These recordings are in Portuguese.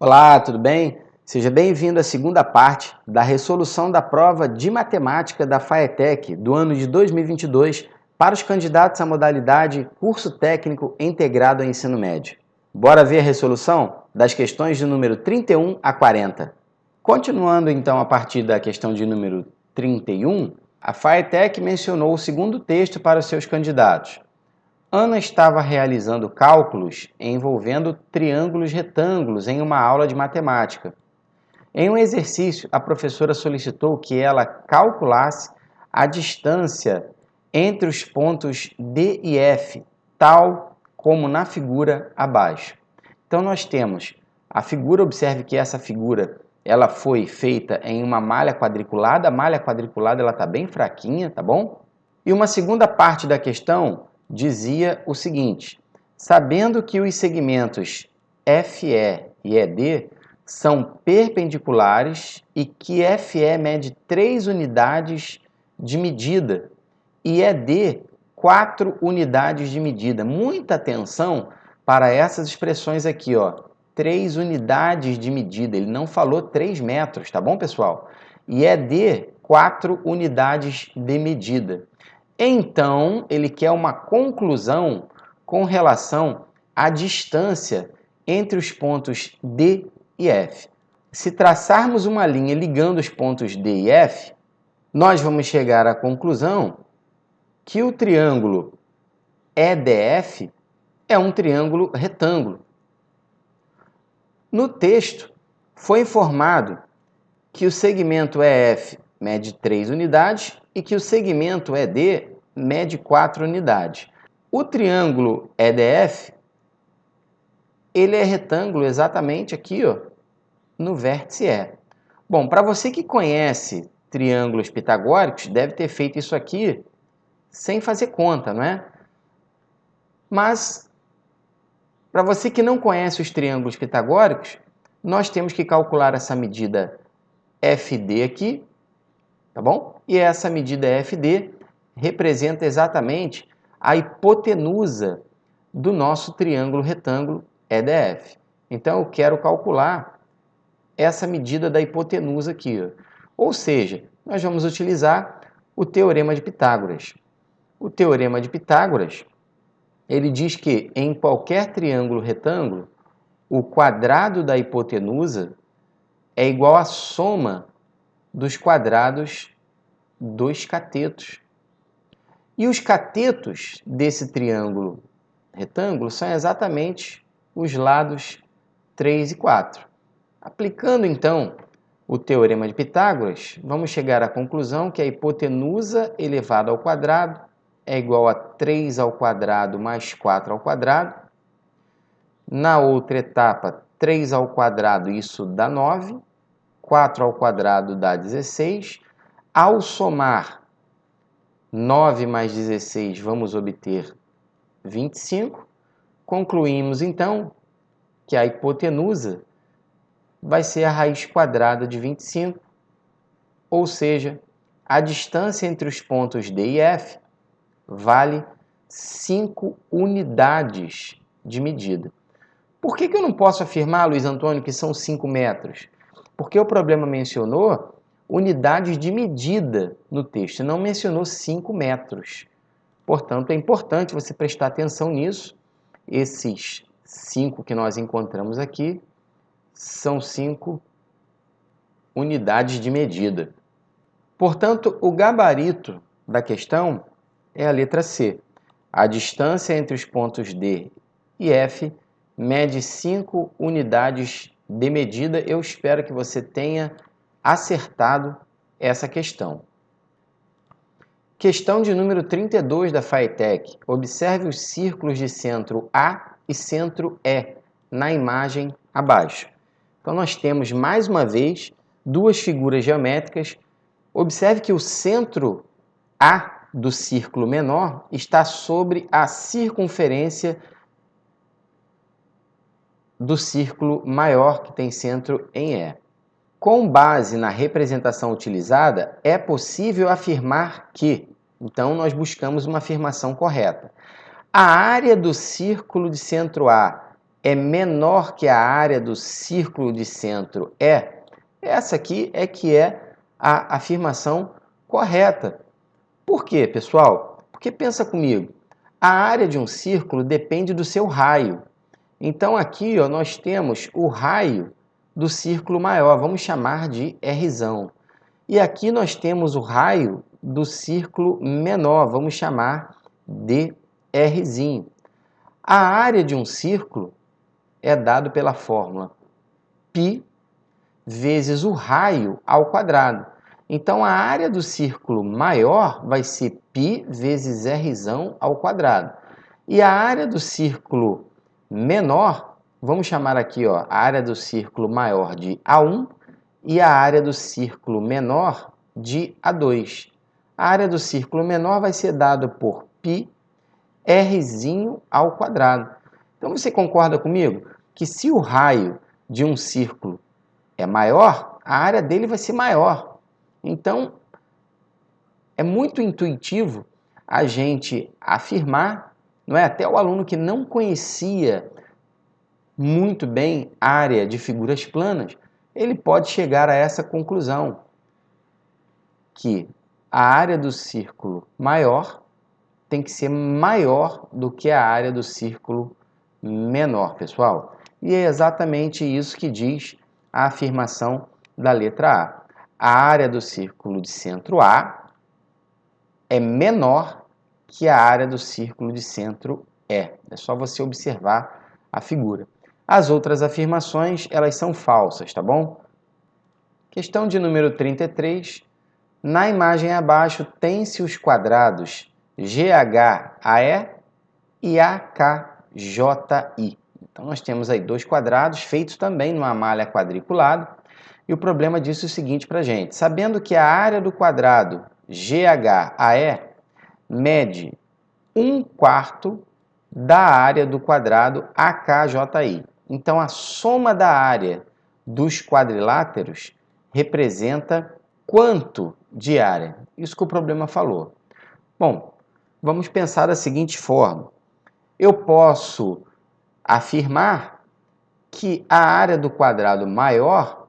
Olá, tudo bem? Seja bem-vindo à segunda parte da resolução da prova de matemática da FAETEC do ano de 2022 para os candidatos à modalidade Curso Técnico Integrado ao Ensino Médio. Bora ver a resolução das questões de número 31 a 40. Continuando então a partir da questão de número 31, a FAETEC mencionou o segundo texto para os seus candidatos. Ana estava realizando cálculos envolvendo triângulos retângulos em uma aula de matemática. Em um exercício, a professora solicitou que ela calculasse a distância entre os pontos D e F, tal como na figura abaixo. Então nós temos a figura, observe que essa figura ela foi feita em uma malha quadriculada, a malha quadriculada ela está bem fraquinha, tá bom? E uma segunda parte da questão dizia o seguinte: sabendo que os segmentos FE e ED são perpendiculares e que FE mede 3 unidades de medida e ED 4 unidades de medida. Muita atenção para essas expressões aqui, ó. 3 unidades de medida, ele não falou 3 metros, tá bom, pessoal? E ED 4 unidades de medida. Então, ele quer uma conclusão com relação à distância entre os pontos D e F. Se traçarmos uma linha ligando os pontos D e F, nós vamos chegar à conclusão que o triângulo EDF é um triângulo retângulo. No texto, foi informado que o segmento EF mede 3 unidades e que o segmento ED mede 4 unidades. O triângulo EDF, ele é retângulo exatamente aqui, ó, no vértice E. Bom, para você que conhece triângulos pitagóricos, deve ter feito isso aqui sem fazer conta, não é? Mas, para você que não conhece os triângulos pitagóricos, nós temos que calcular essa medida FD aqui, tá bom? E essa medida FD representa exatamente a hipotenusa do nosso triângulo retângulo EDF. Então, eu quero calcular essa medida da hipotenusa aqui, ó. Ou seja, nós vamos utilizar o Teorema de Pitágoras. O Teorema de Pitágoras, ele diz que em qualquer triângulo retângulo, o quadrado da hipotenusa é igual à soma dos quadrados dos catetos. E os catetos desse triângulo retângulo são exatamente os lados 3 e 4. Aplicando, então, o Teorema de Pitágoras, vamos chegar à conclusão que a hipotenusa elevada ao quadrado é igual a 3 ao quadrado mais 4 ao quadrado. Na outra etapa, 3 ao quadrado, isso dá 9. 4 ao quadrado dá 16. Ao somar 9 mais 16, vamos obter 25. Concluímos, então, que a hipotenusa vai ser a raiz quadrada de 25, ou seja, a distância entre os pontos D e F vale 5 unidades de medida. Por que eu não posso afirmar, Luiz Antônio, que são 5 metros? Porque o problema mencionou unidades de medida no texto, não mencionou 5 metros. Portanto, é importante você prestar atenção nisso. Esses 5 que nós encontramos aqui são 5 unidades de medida. Portanto, o gabarito da questão é a letra C. A distância entre os pontos D e F mede 5 unidades de medida. Eu espero que você tenha acertado essa questão. Questão de número 32 da FAETEC. Observe os círculos de centro A e centro E na imagem abaixo. Então, nós temos, mais uma vez, duas figuras geométricas. Observe que o centro A do círculo menor está sobre a circunferência do círculo maior, que tem centro em E. Com base na representação utilizada, é possível afirmar que, então nós buscamos uma afirmação correta. A área do círculo de centro A é menor que a área do círculo de centro E? Essa aqui é que é a afirmação correta. Por quê, pessoal? Porque pensa comigo, a área de um círculo depende do seu raio. Então aqui ó, nós temos o raio do círculo maior, vamos chamar de R. E aqui nós temos o raio do círculo menor, vamos chamar de R. A área de um círculo é dado pela fórmula π vezes o raio ao quadrado. Então, a área do círculo maior vai ser π vezes R ao quadrado. E a área do círculo menor, vamos chamar aqui ó, a área do círculo maior de A1 e a área do círculo menor de A2. A área do círculo menor vai ser dada por π R ao quadrado. Então, você concorda comigo que se o raio de um círculo é maior, a área dele vai ser maior. Então, é muito intuitivo a gente afirmar, não é? Até o aluno que não conhecia muito bem a área de figuras planas, ele pode chegar a essa conclusão, que a área do círculo maior tem que ser maior do que a área do círculo menor, pessoal. E é exatamente isso que diz a afirmação da letra A. A área do círculo de centro A é menor que a área do círculo de centro E. É só você observar a figura. As outras afirmações, elas são falsas, tá bom? Questão de número 33. Na imagem abaixo, tem-se os quadrados GHAE e AKJI. Então, nós temos aí dois quadrados feitos também numa malha quadriculada. E o problema disso é o seguinte para a gente. Sabendo que a área do quadrado GHAE mede 1/4 da área do quadrado AKJI. Então, a soma da área dos quadriláteros representa quanto de área? Isso que o problema falou. Bom, vamos pensar da seguinte forma. Eu posso afirmar que a área do quadrado maior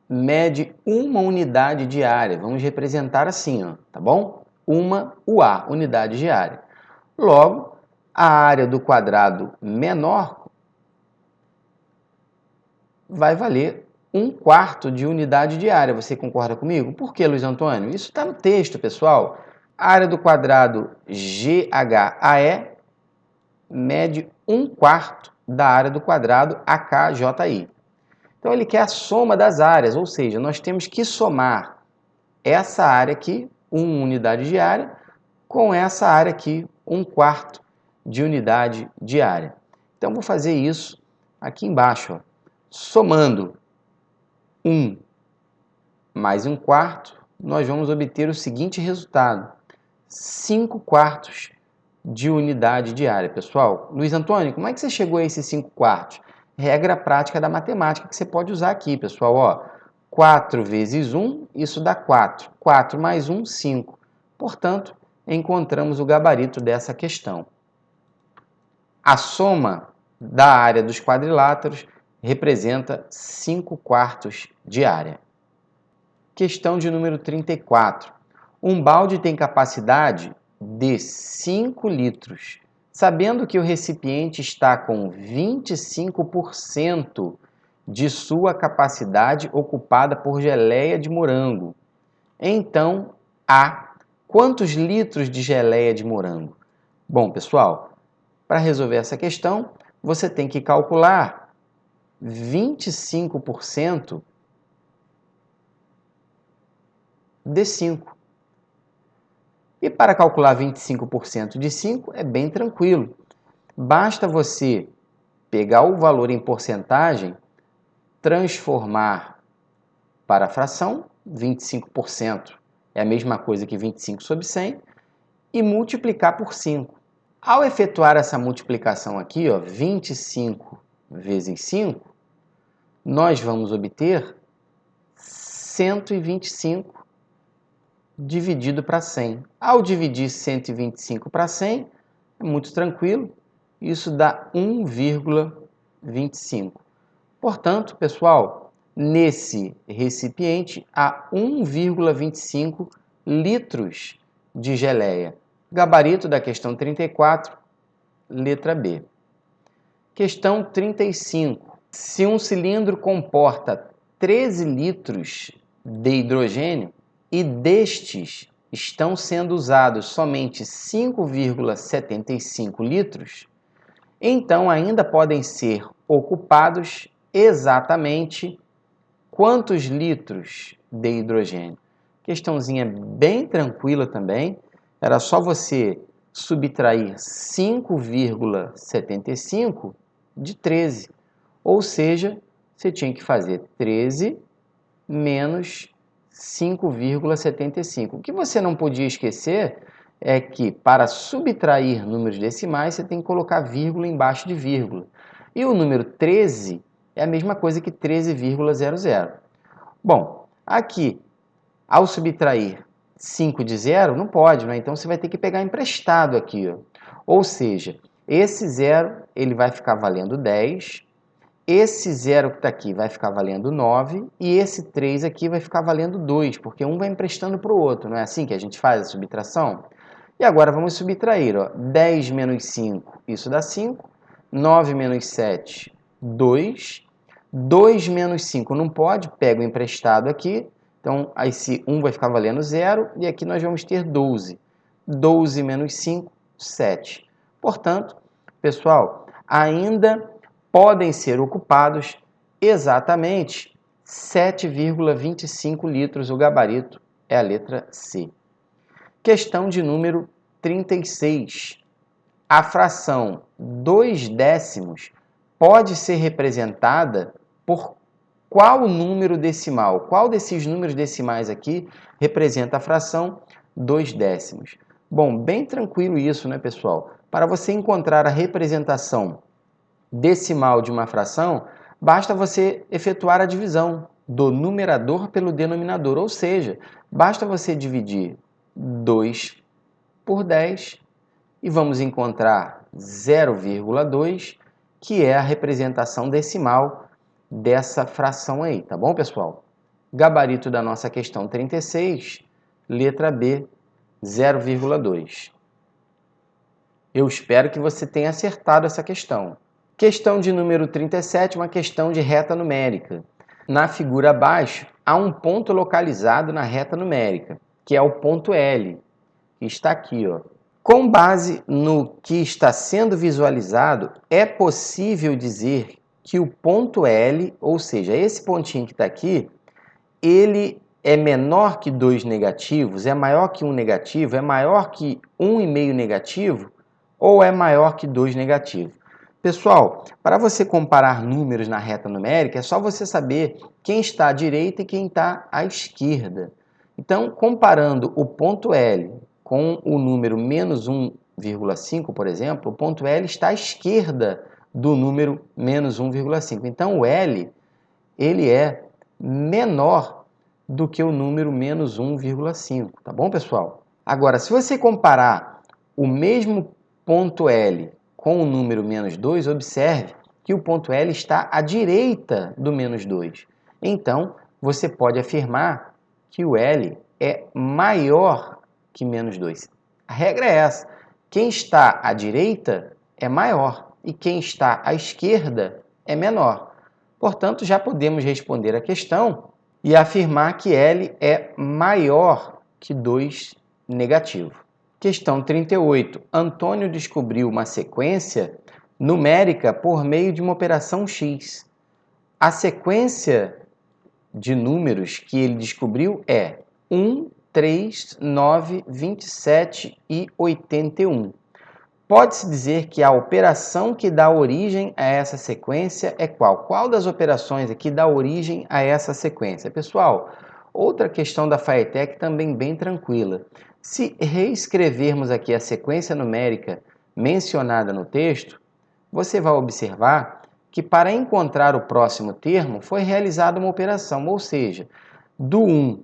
mede uma unidade de área. Vamos representar assim, ó, tá bom? Uma UA, unidade de área. Logo, a área do quadrado menor vai valer 1/4 de unidade de área. Você concorda comigo? Por que, Luiz Antônio? Isso está no texto, pessoal. A área do quadrado GHAE mede 1/4 da área do quadrado AKJI. Então, ele quer a soma das áreas, ou seja, nós temos que somar essa área aqui, 1 unidade de área, com essa área aqui, 1/4 de unidade de área. Então, vou fazer isso aqui embaixo, ó. Somando 1 mais 1/4, nós vamos obter o seguinte resultado: 5/4 de unidade de área. Pessoal, Luiz Antônio, como é que você chegou a esses 5/4? Regra prática da matemática que você pode usar aqui, pessoal. Ó, 4 vezes 1, isso dá 4. 4 mais 1, 5. Portanto, encontramos o gabarito dessa questão. A soma da área dos quadriláteros representa 5/4 de área. Questão de número 34. Um balde tem capacidade de 5 litros. Sabendo que o recipiente está com 25% de sua capacidade ocupada por geleia de morango, então há quantos litros de geleia de morango? Bom, pessoal, para resolver essa questão, você tem que calcular 25% de 5. E para calcular 25% de 5 é bem tranquilo. Basta você pegar o valor em porcentagem, transformar para a fração, 25% é a mesma coisa que 25 sobre 100, e multiplicar por 5. Ao efetuar essa multiplicação aqui, ó, 25 vezes 5, nós vamos obter 125 dividido para 100. Ao dividir 125 para 100, é muito tranquilo, isso dá 1,25. 1,25. Portanto, pessoal, nesse recipiente há 1,25 litros de geleia. Gabarito da questão 34, letra B. Questão 35. Se um cilindro comporta 13 litros de hidrogênio e destes estão sendo usados somente 5,75 litros, então ainda podem ser ocupados exatamente quantos litros de hidrogênio? Questãozinha bem tranquila também. Era só você subtrair 5,75 de 13. Ou seja, você tinha que fazer 13 menos 5,75. O que você não podia esquecer é que para subtrair números decimais você tem que colocar vírgula embaixo de vírgula. E o número 13 é a mesma coisa que 13,00. Bom, aqui, ao subtrair 5 de 0, não pode, né? Então você vai ter que pegar emprestado aqui, ó. Ou seja, esse 0 ele vai ficar valendo 10, esse 0 que está aqui vai ficar valendo 9 e esse 3 aqui vai ficar valendo 2, porque um vai emprestando para o outro, não é assim que a gente faz a subtração? E agora vamos subtrair, ó. 10 menos 5, isso dá 5, 9 menos 7, 2, 2 menos 5 não pode, pega o emprestado aqui, então esse 1 vai ficar valendo 0 e aqui nós vamos ter 12. 12 menos 5, 7. Portanto, pessoal, ainda podem ser ocupados exatamente 7,25 litros. O gabarito é a letra C. Questão de número 36. A fração 2/10 pode ser representada por qual número decimal? Qual desses números decimais aqui representa a fração 2/10? Bom, bem tranquilo isso, né, pessoal? Para você encontrar a representação decimal de uma fração, basta você efetuar a divisão do numerador pelo denominador, ou seja, basta você dividir 2 por 10 e vamos encontrar 0,2, que é a representação decimal dessa fração aí, tá bom, pessoal? Gabarito da nossa questão 36, letra B, 0,2. Eu espero que você tenha acertado essa questão. Questão de número 37, uma questão de reta numérica. Na figura abaixo, há um ponto localizado na reta numérica, que é o ponto L, que está aqui, ó. Com base no que está sendo visualizado, é possível dizer que o ponto L, ou seja, esse pontinho que está aqui, ele é menor que 2 negativos, é maior que 1 negativo, é maior que 1,5 negativo, ou é maior que 2 negativo? Pessoal, para você comparar números na reta numérica, é só você saber quem está à direita e quem está à esquerda. Então, comparando o ponto L com o número menos 1,5, por exemplo, o ponto L está à esquerda do número menos 1,5. Então, o L ele é menor do que o número menos 1,5, tá bom, pessoal? Agora, se você comparar o mesmo ponto L com o número menos 2, observe que o ponto L está à direita do menos 2. Então, você pode afirmar que o L é maior que menos 2. A regra é essa. Quem está à direita é maior e quem está à esquerda é menor. Portanto, já podemos responder a questão e afirmar que L é maior que 2 negativo. Questão 38. Antônio descobriu uma sequência numérica por meio de uma operação X. A sequência de números que ele descobriu é 1, 3, 9, 27 e 81. Pode-se dizer que a operação que dá origem a essa sequência é qual? Qual das operações aqui dá origem a essa sequência? Pessoal, outra questão da FAETEC também bem tranquila. Se reescrevermos aqui a sequência numérica mencionada no texto, você vai observar que para encontrar o próximo termo foi realizada uma operação, ou seja, do 1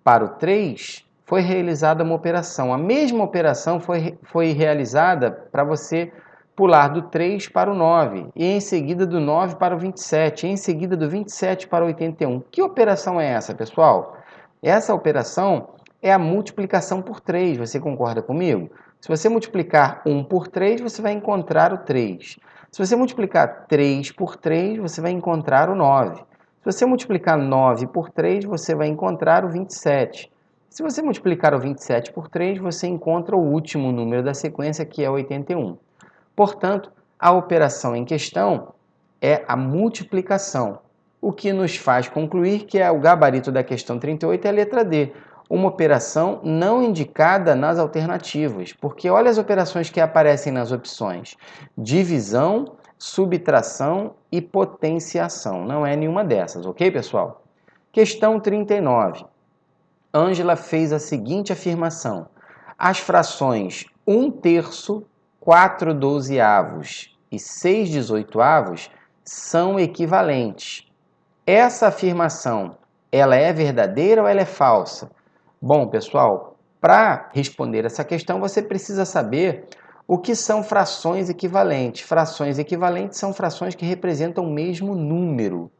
para o 3 foi realizada uma operação. A mesma operação foi realizada para você pular do 3 para o 9, e em seguida do 9 para o 27, e em seguida do 27 para o 81. Que operação é essa, pessoal? Essa operação é a multiplicação por 3, você concorda comigo? Se você multiplicar 1 por 3, você vai encontrar o 3. Se você multiplicar 3 por 3, você vai encontrar o 9. Se você multiplicar 9 por 3, você vai encontrar o 27. Se você multiplicar o 27 por 3, você encontra o último número da sequência, que é 81. Portanto, a operação em questão é a multiplicação, o que nos faz concluir que o gabarito da questão 38 é a letra D, uma operação não indicada nas alternativas, porque olha as operações que aparecem nas opções: divisão, subtração e potenciação. Não é nenhuma dessas, ok, pessoal? Questão 39. Ângela fez a seguinte afirmação: as frações 1/3, 4/12 e 6/18 são equivalentes. Essa afirmação, ela é verdadeira ou ela é falsa? Bom, pessoal, para responder essa questão, você precisa saber o que são frações equivalentes. Frações equivalentes são frações que representam o mesmo número.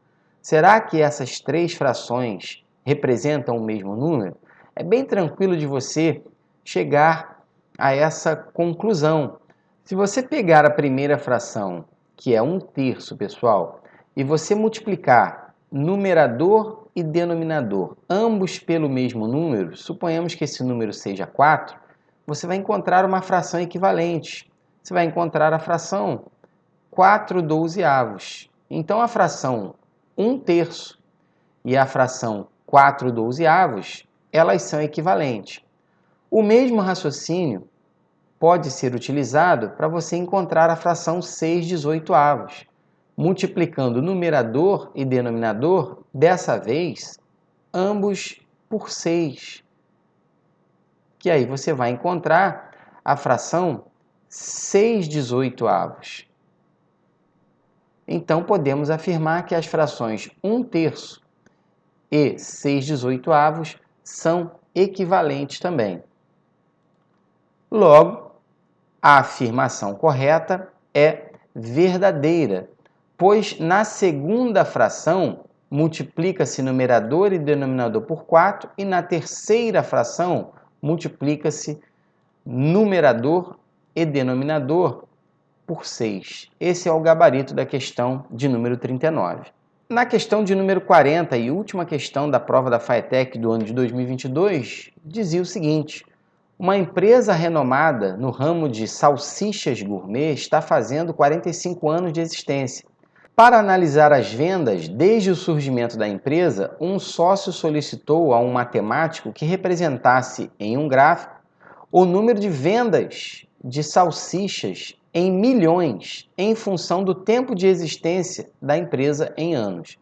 Será que essas três frações representam o mesmo número? É bem tranquilo de você chegar a essa conclusão. Se você pegar a primeira fração, que é 1/3, pessoal, e você multiplicar numerador e denominador, ambos pelo mesmo número, suponhamos que esse número seja 4, você vai encontrar uma fração equivalente. Você vai encontrar a fração 4/12. Então, a fração 1/3 e a fração 4/12, elas são equivalentes. O mesmo raciocínio pode ser utilizado para você encontrar a fração 6/18, multiplicando numerador e denominador, dessa vez, ambos por 6. Que aí você vai encontrar a fração 6/18. Então, podemos afirmar que as frações 1/3 e 6/18 são equivalentes também. Logo, a afirmação correta é verdadeira, pois na segunda fração multiplica-se numerador e denominador por 4 e na terceira fração multiplica-se numerador e denominador por 6. Esse é o gabarito da questão de número 39. Na questão de número 40 e última questão da prova da FATEC do ano de 2022, dizia o seguinte: uma empresa renomada no ramo de salsichas gourmet está fazendo 45 anos de existência. Para analisar as vendas desde o surgimento da empresa, um sócio solicitou a um matemático que representasse em um gráfico o número de vendas de salsichas em milhões em função do tempo de existência da empresa em anos.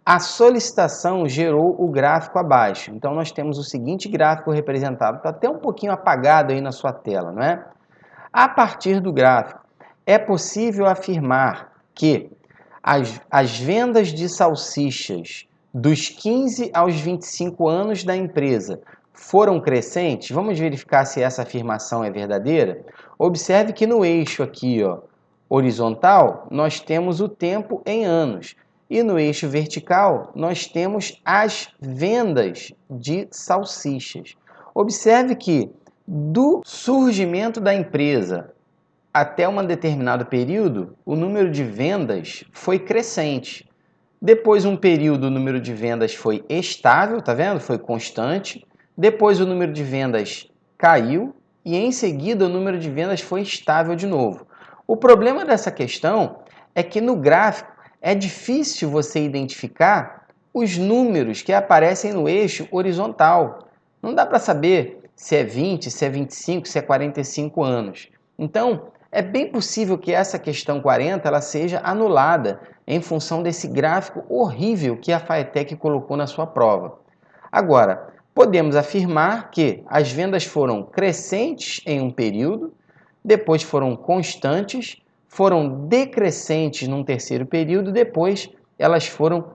A solicitação gerou o gráfico abaixo. Então, nós temos o seguinte gráfico representado. Está até um pouquinho apagado aí na sua tela, não é? A partir do gráfico, é possível afirmar que as vendas de salsichas dos 15 aos 25 anos da empresa foram crescentes? Vamos verificar se essa afirmação é verdadeira? Observe que no eixo aqui, horizontal, nós temos o tempo em anos. E no eixo vertical, nós temos as vendas de salsichas. Observe que do surgimento da empresa até um determinado período, o número de vendas foi crescente. Depois, um período, o número de vendas foi estável, tá vendo? Foi constante. Depois, o número de vendas caiu e, em seguida, o número de vendas foi estável de novo. O problema dessa questão é que no gráfico é difícil você identificar os números que aparecem no eixo horizontal. Não dá para saber se é 20, se é 25, se é 45 anos. Então, é bem possível que essa questão 40 ela seja anulada em função desse gráfico horrível que a FATEC colocou na sua prova. Agora, podemos afirmar que as vendas foram crescentes em um período, depois foram constantes, foram decrescentes num terceiro período, depois elas foram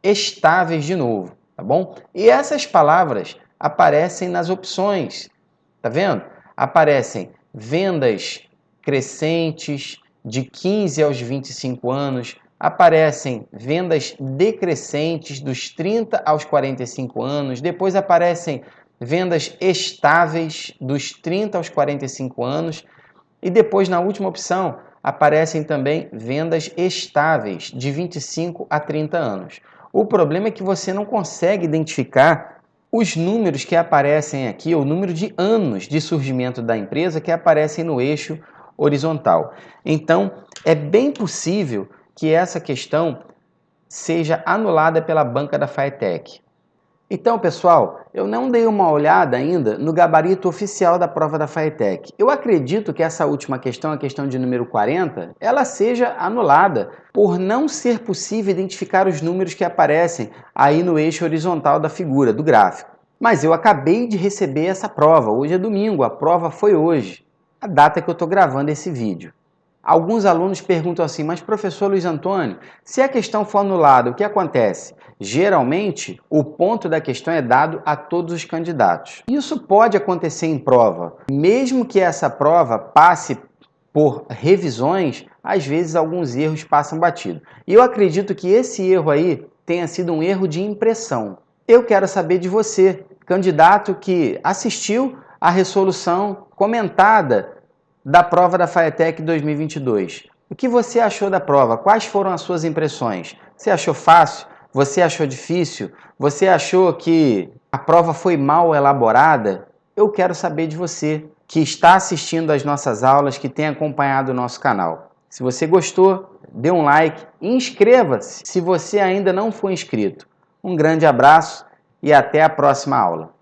estáveis de novo, tá bom? E essas palavras aparecem nas opções, tá vendo? Aparecem vendas crescentes de 15 aos 25 anos, aparecem vendas decrescentes dos 30 aos 45 anos, depois aparecem vendas estáveis dos 30 aos 45 anos e depois, na última opção, aparecem também vendas estáveis de 25 a 30 anos. O problema é que você não consegue identificar os números que aparecem aqui, o número de anos de surgimento da empresa que aparecem no eixo horizontal. Então, é bem possível que essa questão seja anulada pela banca da FATEC. Então, pessoal, eu não dei uma olhada ainda no gabarito oficial da prova da FATEC. Eu acredito que essa última questão, a questão de número 40, ela seja anulada por não ser possível identificar os números que aparecem aí no eixo horizontal da figura, do gráfico. Mas eu acabei de receber essa prova. Hoje é domingo, a prova foi hoje, a data que eu estou gravando esse vídeo. Alguns alunos perguntam assim, mas professor Luiz Antônio, se a questão for anulada, o que acontece? Geralmente, o ponto da questão é dado a todos os candidatos. Isso pode acontecer em prova. Mesmo que essa prova passe por revisões, às vezes alguns erros passam batido. E eu acredito que esse erro aí tenha sido um erro de impressão. Eu quero saber de você, candidato que assistiu à resolução comentada da prova da FATEC 2022. O que você achou da prova? Quais foram as suas impressões? Você achou fácil? Você achou difícil? Você achou que a prova foi mal elaborada? Eu quero saber de você que está assistindo às nossas aulas, que tem acompanhado o nosso canal. Se você gostou, dê um like e inscreva-se se você ainda não for inscrito. Um grande abraço e até a próxima aula.